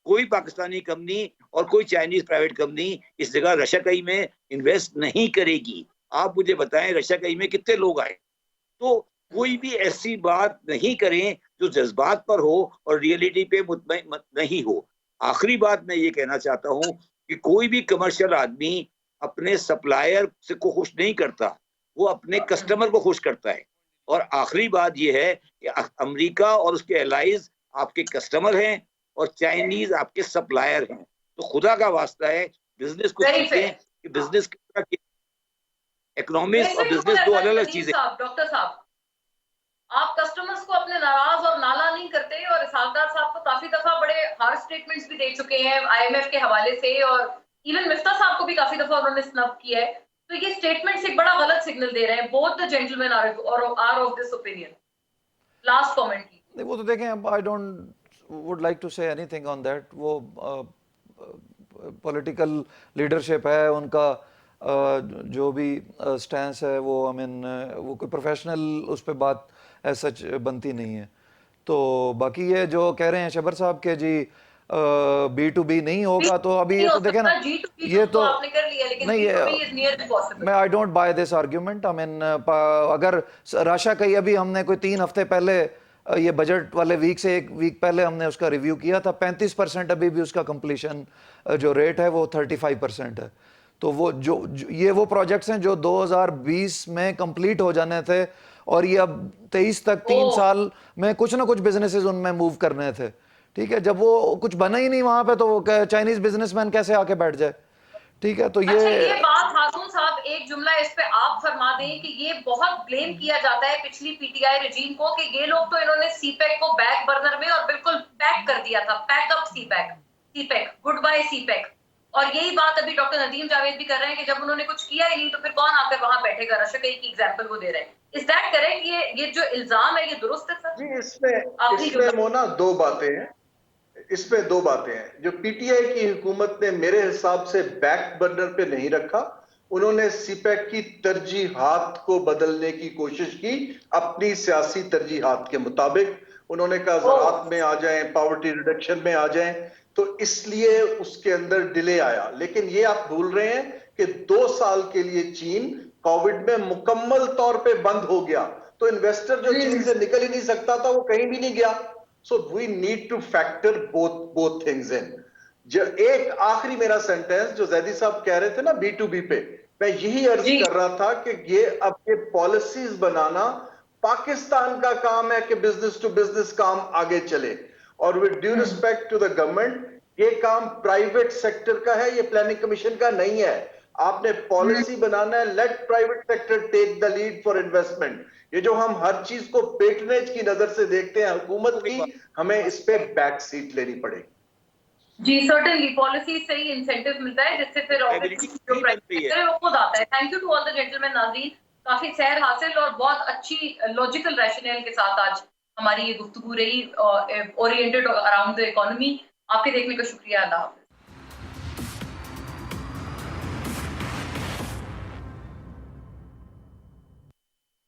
Speaker 3: कोई पाकिस्तानी कंपनी और कोई चाइनीज प्राइवेट कंपनी इस जगह रशियाई में इन्वेस्ट नहीं करेगी। आप मुझे बताएं रशियाई में कितने लोग आए? तो कोई भी ऐसी बात नहीं करें जो जज्बात पर हो और रियलिटी पे मुतमईन नहीं हो। आखिरी बात मैं ये कहना चाहता हूं कि कोई भी कमर्शियल आदमी अपने सप्लायर से को खुश नहीं करता, वो अपने कस्टमर को खुश करता है। और आखिरी बात यह है कि अमेरिका और उसके एलाइज आपके कस्टमर हैं और चाइनीज आपके सप्लायर हैं। तो खुदा का वास्ता है बिजनेस को सीखें कि बिजनेस इकोनॉमिक्स और बिजनेस दो अलग अलग चीजें।
Speaker 1: डॉक्टर साहब, आप कस्टमर्स को अपने नाराज और नाला नहीं करते, और इसहाकदार साहब तो काफी दफा बड़े हार्श स्टेटमेंट्स भी दे चुके हैं आईएमएफ के हवाले से, और इवन मिफ्ता साहब को भी काफी दफा उन्होंने स्नब किया है। तो ये स्टेटमेंट्स एक बड़ा गलत सिग्नल दे रहे हैं। Both the gentleman are of this opinion. Last comment की।
Speaker 4: नहीं, वो तो देखें, I don't would like to say anything on that. वो पॉलिटिकल लीडरशिप है उनका, जो भी स्टैंस है वो, आई मीन वो कोई प्रोफेशनल उस पर बात एज सच बनती नहीं है। तो बाकी ये जो कह रहे हैं शबर साहब के जी B2B नहीं होगा, तो अभी ये तो देखें ना, ये तो
Speaker 1: आपने कर लिया, लेकिन
Speaker 4: नहीं, मैं I don't by this argument. I mean अगर राशा कही, अभी हमने कोई 3 हफ्ते पहले ये बजट वाले वीक से 1 वीक पहले हमने उसका रिव्यू किया था, 35% अभी भी उसका कंप्लीशन जो रेट है वो 35% है। तो वो ये वो प्रोजेक्ट्स हैं जो 2020 में कंप्लीट हो जाने थे, और ये अब 23 तक 3 साल में कुछ ना कुछ बिजनेसेस उनमें मूव करने थे। ठीक है, जब वो कुछ बना ही नहीं वहां पे, तो वो चाइनीज बिजनेसमैन कैसे आके बैठ जाए? ठीक है, तो
Speaker 1: ये बात हारून साहब एक जुमला इस पे आप फरमा दें कि ये बहुत ब्लेम किया जाता है पिछली पीटीआई रेजीम को कि ये लोग तो इन्होंने सीपैक को बैक बर्नर में और बिल्कुल पैक कर दिया था, pack up CPEC, good bye CPEC. और यही बात अभी डॉक्टर नदीम जावेद भी कर रहे हैं कि जब उन्होंने कुछ किया ही नहीं तो फिर कौन आकर वहां बैठेगा। रशकई की एग्जांपल वो दे रहे हैं। Is that correct? ये जो इल्जाम है ये दुरुस्त है सर?
Speaker 5: जी, इसमें मोना दो बातें हैं। इसमें दो बातें हैं। जो पीटीआई की हुकूमत ने मेरे हिसाब से बैक बर्नर पे नहीं रखा, उन्होंने सीपैक की तरजीहात को बदलने की कोशिश की अपनी सियासी तरजीहात के मुताबिक। उन्होंने कहा ज़राअत में आ जाएं, पॉवर्टी रिडक्शन में आ जाएं, तो इसलिए उसके अंदर डिले आया। लेकिन ये आप भूल रहे हैं कि 2 साल के लिए चीन कोविड में मुकम्मल तौर पे बंद हो गया, तो इन्वेस्टर जो चीन से निकल ही नहीं सकता था वो कहीं भी नहीं गया। So we need to factor both things in. जो एक आखिरी मेरा सेंटेंस जो जैदी साहब कह रहे थे ना B2B पे, मैं यही अर्ज कर रहा था कि ये अब ये पॉलिसीज बनाना पाकिस्तान का काम है कि बिजनेस टू बिजनेस काम आगे चले, और with due respect to the government, ये काम प्राइवेट सेक्टर का है, ये प्लानिंग कमीशन का नहीं है। आपने पॉलिसी बनाना है, let private sector take the lead for investment. ये जो हम हर चीज को पेटनेज की नजर से देखते हैं हुकूमत की, हमें इस पे बैक सीट लेनी पड़ेगी।
Speaker 1: जी सर्टेनली, पॉलिसी से ही इंसेंटिव मिलता है जिससे फिर जो प्राइस है वो खुद आता है। Thank you to all the gentleman नाज़रीन, काफी सैर हासिल और बहुत अच्छी लॉजिकल रैशनल के साथ आज हमारी ये गुफ्तगू रही, ओरिएंटेड अराउंड द इकोनॉमी। आपके देखने का शुक्रिया। अल्लाह हाफ़िज़।